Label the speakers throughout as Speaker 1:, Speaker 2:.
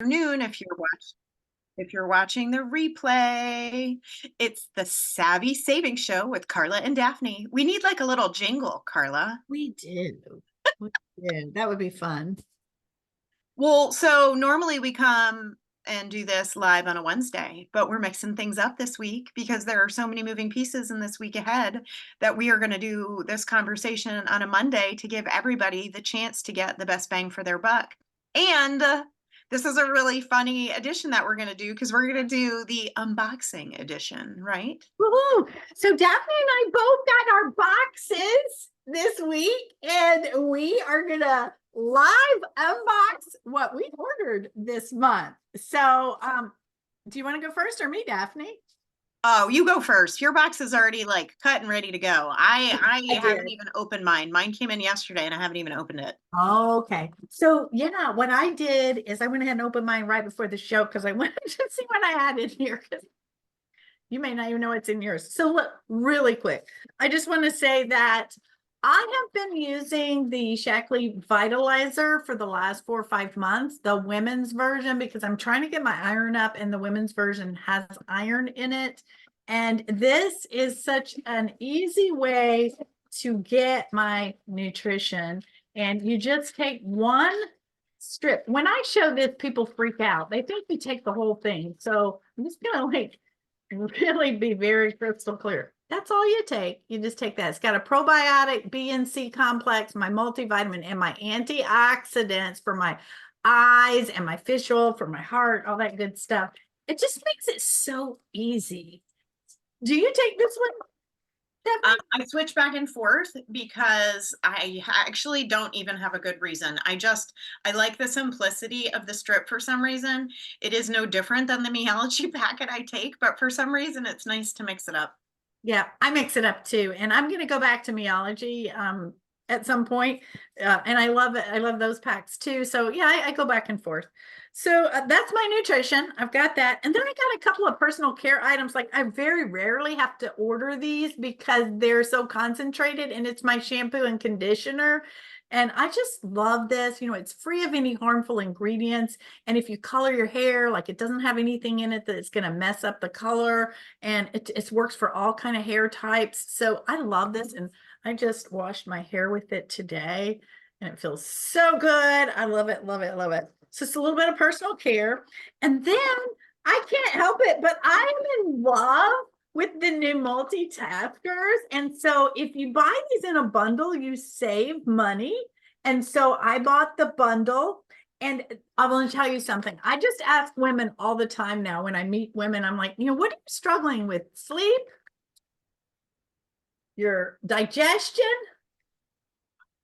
Speaker 1: Afternoon if you're watching the replay. It's the Savvy Savings Show with Carla and Daphne. We need like a little jingle, Carla.
Speaker 2: We do. We do. That would be fun.
Speaker 1: Well, so normally we come and do this live on a Wednesday, but we're mixing things up this week because there are so many moving pieces in this week ahead that we are going to do this conversation on a Monday to give everybody the chance to get the best bang for their buck. And this is a really funny edition that we're going to do because we're going to do the unboxing edition, right?
Speaker 2: Woohoo! So Daphne and I both got our boxes this week, and we are gonna live unbox what we ordered this month. So, do you want to go first or me, Daphne?
Speaker 1: Oh, you go first. Your box is already like cut and ready to go. I
Speaker 2: I
Speaker 1: haven't
Speaker 2: did.
Speaker 1: even opened mine. Mine came in yesterday and I haven't even opened it.
Speaker 2: Okay. So yeah, what I did is I went ahead and opened mine right before the show because I wanted to see what I had in here. You may not even know what's in yours. So look, really quick, I just want to say that I have been using the Shaklee Vitalizer for the last 4 or 5 months, the women's version, because I'm trying to get my iron up, and the women's version has iron in it. And this is such an easy way to get my nutrition. And you just take one strip. When I show this, people freak out. They think you take the whole thing. So I'm just gonna really be very crystal clear. That's all you take. You just take that. It's got a probiotic, B and C complex, my multivitamin, and my antioxidants for my eyes, and my fish oil for my heart, all that good stuff. It just makes it so easy. Do you take this one, Stephanie?
Speaker 1: I switch back and forth because I actually don't even have a good reason. I like the simplicity of the strip for some reason. It is no different than the Meology packet I take, but for some reason it's nice to mix it up.
Speaker 2: Yeah, I mix it up too. And I'm going to go back to Meology at some point. And I love it. I love those packs too. So yeah, I go back and forth. So that's my nutrition. I've got that. And then I got a couple of personal care items. Like I very rarely have to order these because they're so concentrated, and it's my shampoo and conditioner. And I just love this. You know, it's free of any harmful ingredients. And if you color your hair, like it doesn't have anything in it that's going to mess up the color. And it works for all kind of hair types. So I love this. And I just washed my hair with it today, and it feels so good. I love it, love it, love it. So it's a little bit of personal care. And then I can't help it, but I am in love with the new multitaskers. And so if you buy these in a bundle, you save money. And so I bought the bundle. And I want to tell you something. I just ask women all the time now when I meet women, I'm like, what are you struggling with? Sleep? Your digestion?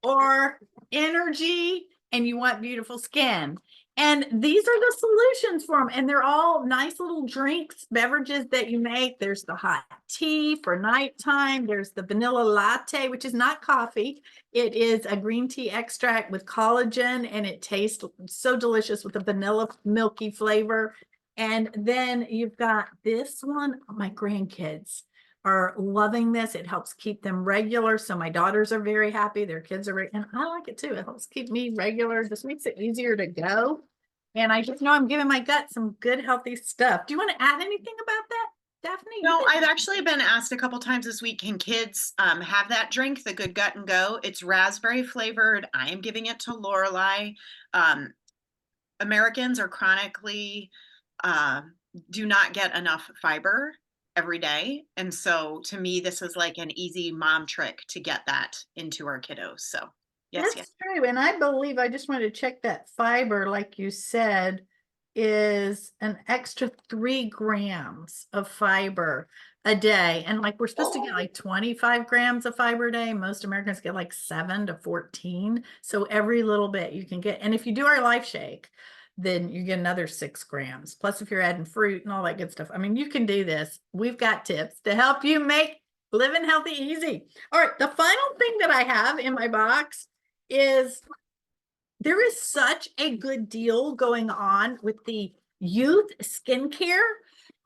Speaker 2: Or energy? And you want beautiful skin? And these are the solutions for them. And they're all nice little drinks, beverages that you make. There's the hot tea for nighttime. There's the vanilla latte, which is not coffee. It is a green tea extract with collagen, and it tastes so delicious with a vanilla milky flavor. And then you've got this one. My grandkids are loving this. It helps keep them regular. So my daughters are very happy. Their kids are, and I like it too. It helps keep me regular. Just makes it easier to go. And I just know I'm giving my gut some good, healthy stuff. Do you want to add anything about that, Daphne?
Speaker 1: No, I've actually been asked a couple times this week, can kids have that drink, the Good Gut and Go? It's raspberry flavored. I am giving it to Lorelai. Americans are chronically do not get enough fiber every day. And so to me, this is like an easy mom trick to get that into our kiddos. So yes,
Speaker 2: That's true. And I believe, I just wanted to check that fiber, like you said, is an extra 3 grams of fiber a day. And like we're supposed to get like 25 grams of fiber a day. Most Americans get like 7 to 14. So every little bit you can get. And if you do our life shake, then you get another 6 grams. Plus, if you're adding fruit and all that good stuff, I mean, you can do this. We've got tips to help you make living healthy easy. All right, the final thing that I have in my box is there is such a good deal going on with the youth skincare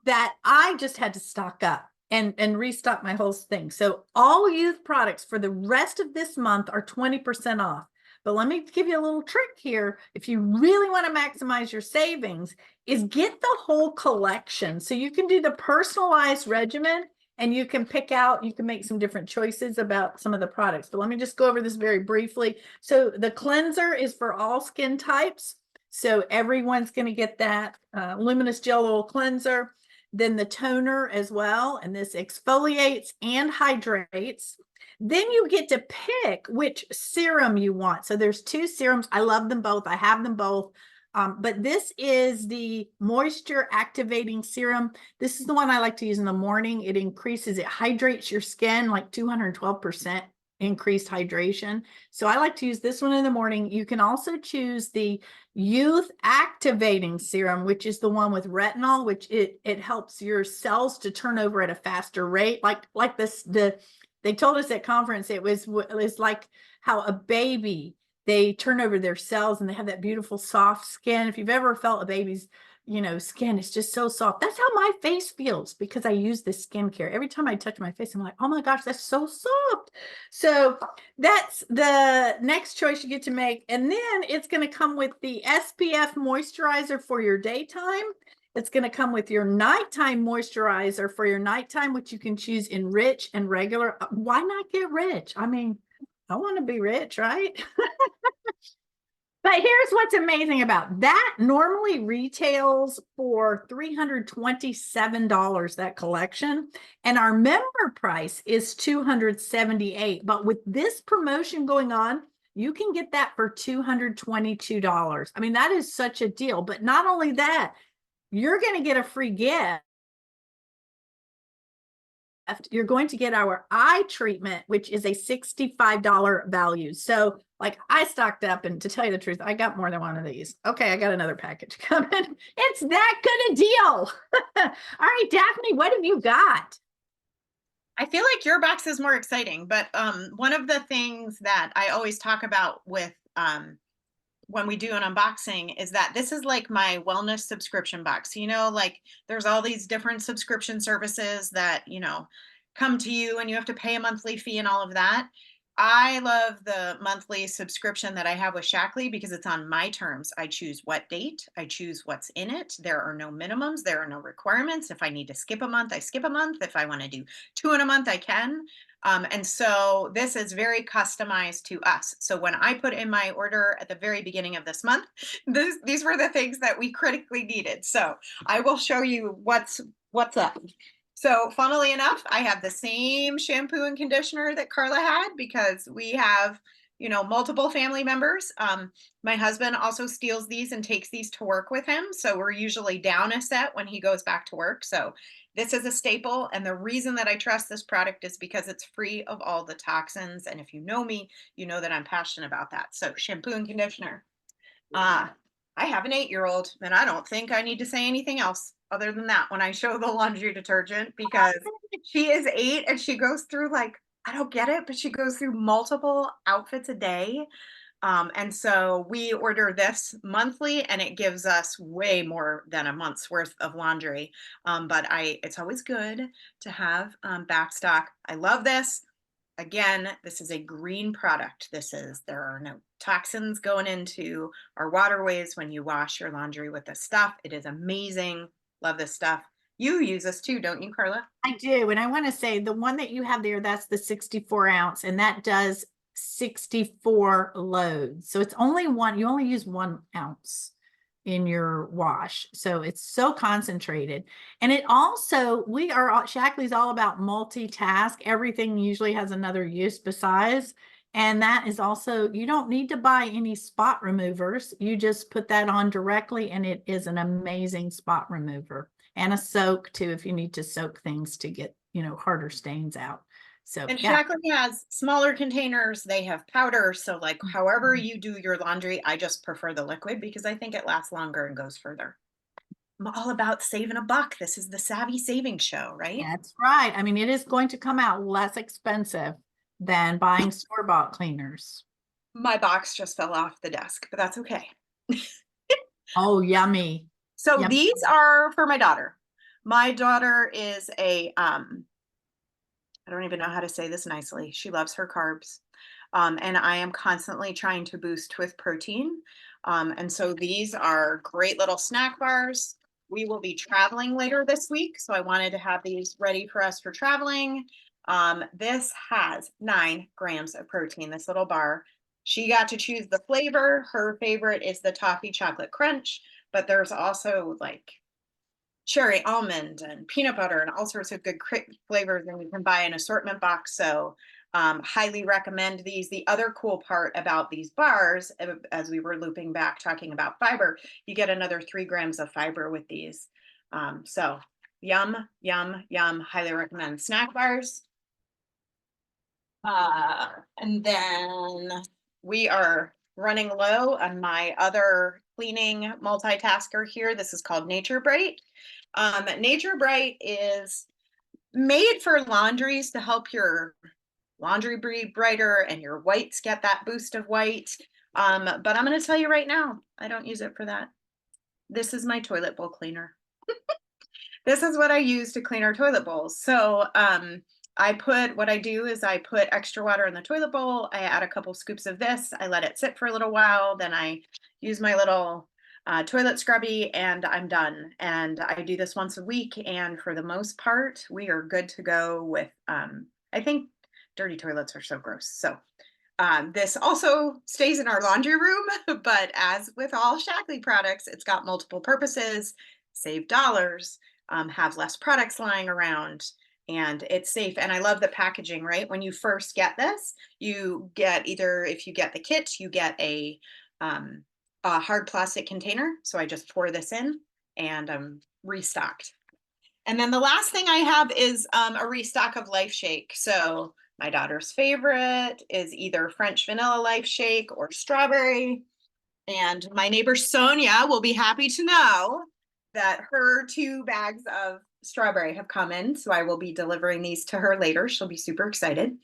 Speaker 2: that I just had to stock up and restock my whole thing. So all youth products for the rest of this month are 20% off. But let me give you a little trick here. If you really want to maximize your savings, is get the whole collection. So you can do the personalized regimen and you can pick out, you can make some different choices about some of the products. But let me just go over this very briefly. So the cleanser is for all skin types. So everyone's going to get that luminous gel oil cleanser. Then the toner as well. And this exfoliates and hydrates. Then you get to pick which serum you want. So there's 2 serums. I love them both. I have them both. But this is the moisture activating serum. This is the one I like to use in the morning. It hydrates your skin like 212% increased hydration. So I like to use this one in the morning. You can also choose the youth activating serum, which is the one with retinol, which it helps your cells to turn over at a faster rate. Like this, they told us at conference, it was like how a baby, they turn over their cells and they have that beautiful soft skin. If you've ever felt a baby's, skin, it's just so soft. That's how my face feels because I use this skincare. Every time I touch my face, I'm like, oh my gosh, that's so soft. So that's the next choice you get to make. And then it's going to come with the SPF moisturizer for your daytime. It's going to come with your nighttime moisturizer for your nighttime, which you can choose in rich and regular. Why not get rich? I mean, I want to be rich, right? But here's what's amazing about that. Normally retails for $327, that collection. And our member price is $278. But with this promotion going on, you can get that for $222. I mean, that is such a deal. But not only that, you're going to get a free gift. You're going to get our eye treatment, which is a $65 value. So like I stocked up, and to tell you the truth, I got more than one of these. Okay, I got another package coming. It's that good a deal. All right, Daphne, what have you got?
Speaker 1: I feel like your box is more exciting, but one of the things that I always talk about with when we do an unboxing is that this is like my wellness subscription box. Like there's all these different subscription services that, come to you and you have to pay a monthly fee and all of that. I love the monthly subscription that I have with Shaklee because it's on my terms. I choose what date, I choose what's in it. There are no minimums, there are no requirements. If I need to skip a month, I skip a month. If I want to do 2 in a month, I can. And so this is very customized to us. So when I put in my order at the very beginning of this month, these were the things that we critically needed. So I will show you what's up. So funnily enough, I have the same shampoo and conditioner that Carla had because we have, multiple family members. My husband also steals these and takes these to work with him. So we're usually down a set when he goes back to work. So this is a staple. And the reason that I trust this product is because it's free of all the toxins. And if you know me, you know that I'm passionate about that. So shampoo and conditioner. I have an 8-year-old and I don't think I need to say anything else other than that when I show the laundry detergent, because she is 8 and she goes through I don't get it, but she goes through multiple outfits a day. And so we order this monthly and it gives us way more than a month's worth of laundry. But it's always good to have back stock. I love this. Again, this is a green product. There are no toxins going into our waterways when you wash your laundry with this stuff. It is amazing. Love this stuff. You use this too, don't you, Carla?
Speaker 2: I do. And I want to say the one that you have there, that's the 64 ounce, and that does 64 loads. So it's only one, you only use 1 ounce in your wash. So it's so concentrated. And it also, Shaklee's all about multitask. Everything usually has another use besides. And that is also, you don't need to buy any spot removers. You just put that on directly and it is an amazing spot remover. And a soak too, if you need to soak things to get, harder stains out. So
Speaker 1: And
Speaker 2: yeah.
Speaker 1: Shaklee has smaller containers. They have powder. So however you do your laundry, I just prefer the liquid because I think it lasts longer and goes further. I'm all about saving a buck. This is the Savvy Savings Show, right?
Speaker 2: That's right. I mean, it is going to come out less expensive than buying store-bought cleaners.
Speaker 1: My box just fell off the desk, but that's okay.
Speaker 2: Oh, yummy.
Speaker 1: So
Speaker 2: Yum.
Speaker 1: these are for my daughter. My daughter is I don't even know how to say this nicely. She loves her carbs. And I am constantly trying to boost with protein. And so these are great little snack bars. We will be traveling later this week, so I wanted to have these ready for us for traveling. This has 9 grams of protein, this little bar. She got to choose the flavor. Her favorite is the toffee chocolate crunch, but there's also like cherry almond and peanut butter and all sorts of good flavors, and you can buy an assortment box. So highly recommend these. The other cool part about these bars, as we were looping back talking about fiber, you get another 3 grams of fiber with these. So yum, yum, yum. Highly recommend snack bars. And then we are running low on my other cleaning multitasker here. This is called Nature Bright. Nature Bright is made for laundries to help your laundry be brighter and your whites get that boost of white. But I'm going to tell you right now, I don't use it for that. This is my toilet bowl cleaner. This is what I use to clean our toilet bowls. So what I do is I put extra water in the toilet bowl. I add a couple scoops of this. I let it sit for a little while. Then I use my little toilet scrubby and I'm done. And I do this once a week. And for the most part, we are good to go with, I think dirty toilets are so gross. So this also stays in our laundry room, but as with all Shaklee products, it's got multiple purposes, save dollars, have less products lying around, and it's safe. And I love the packaging, right? When you first get this, you get if you get the kit, you get a hard plastic container. So I just pour this in and I'm restocked. And then the last thing I have is a restock of Life Shake. So my daughter's favorite is either French vanilla Life Shake or strawberry. And my neighbor Sonia will be happy to know that her 2 bags of strawberry have come in. So I will be delivering these to her later. She'll be super excited.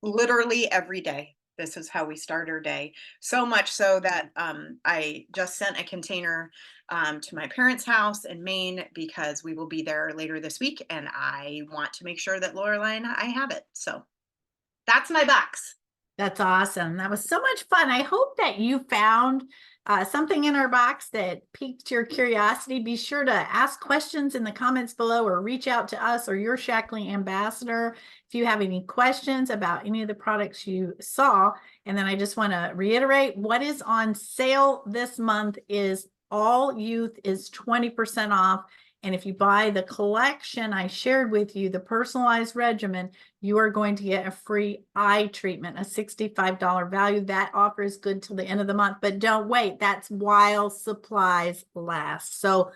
Speaker 1: Literally every day. This is how we start our day. So much so that I just sent a container to my parents' house in Maine because we will be there later this week. And I want to make sure that Lorelai and I have it. So that's my box.
Speaker 2: That's awesome. That was so much fun. I hope that you found something in our box that piqued your curiosity. Be sure to ask questions in the comments below or reach out to us or your Shaklee ambassador if you have any questions about any of the products you saw. And then I just want to reiterate what is on sale this month is all youth is 20% off. And if you buy the collection I shared with you, the personalized regimen, you are going to get a free eye treatment, a $65 value. That offer is good till the end of the month, but don't wait. That's while supplies last. So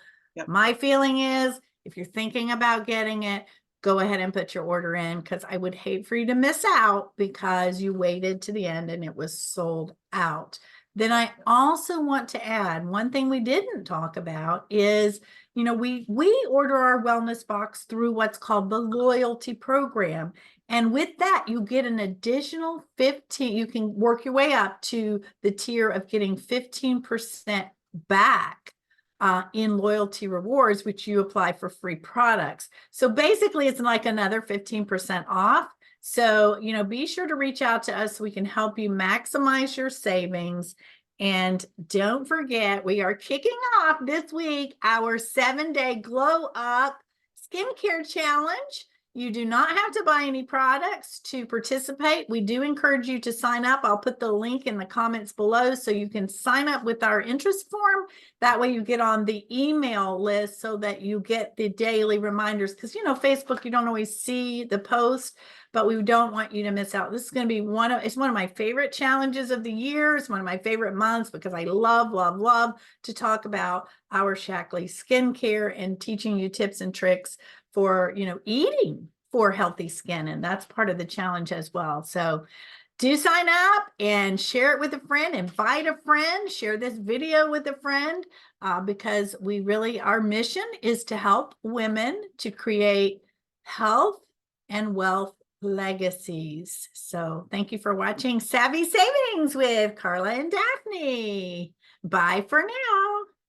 Speaker 2: my feeling is if you're thinking about getting it, go ahead and put your order in because I would hate for you to miss out because you waited to the end and it was sold out. Then I also want to add one thing we didn't talk about is, you know, we order our wellness box through what's called the loyalty program. And with that, you get an additional 15, you can work your way up to the tier of getting 15% back in loyalty rewards, which you apply for free products. So basically it's like another 15% off. So, you know, be sure to reach out to us so we can help you maximize your savings. And don't forget, we are kicking off this week our 7-day Glow Up Skincare Challenge. You do not have to buy any products to participate. We do encourage you to sign up. I'll put the link in the comments below so you can sign up with our interest form. That way you get on the email list so that you get the daily reminders. Because, you know, Facebook, you don't always see the post, but we don't want you to miss out. This is going to be it's one of my favorite challenges of the year. It's one of my favorite months because I love, love, love to talk about our Shaklee skincare and teaching you tips and tricks for, you know, eating for healthy skin. And that's part of the challenge as well. So do sign up and share it with a friend, invite a friend, share this video with a friend, because our mission is to help women to create health and wealth legacies. So thank you for watching Savvy Savings with Carla and Daphne. Bye for now.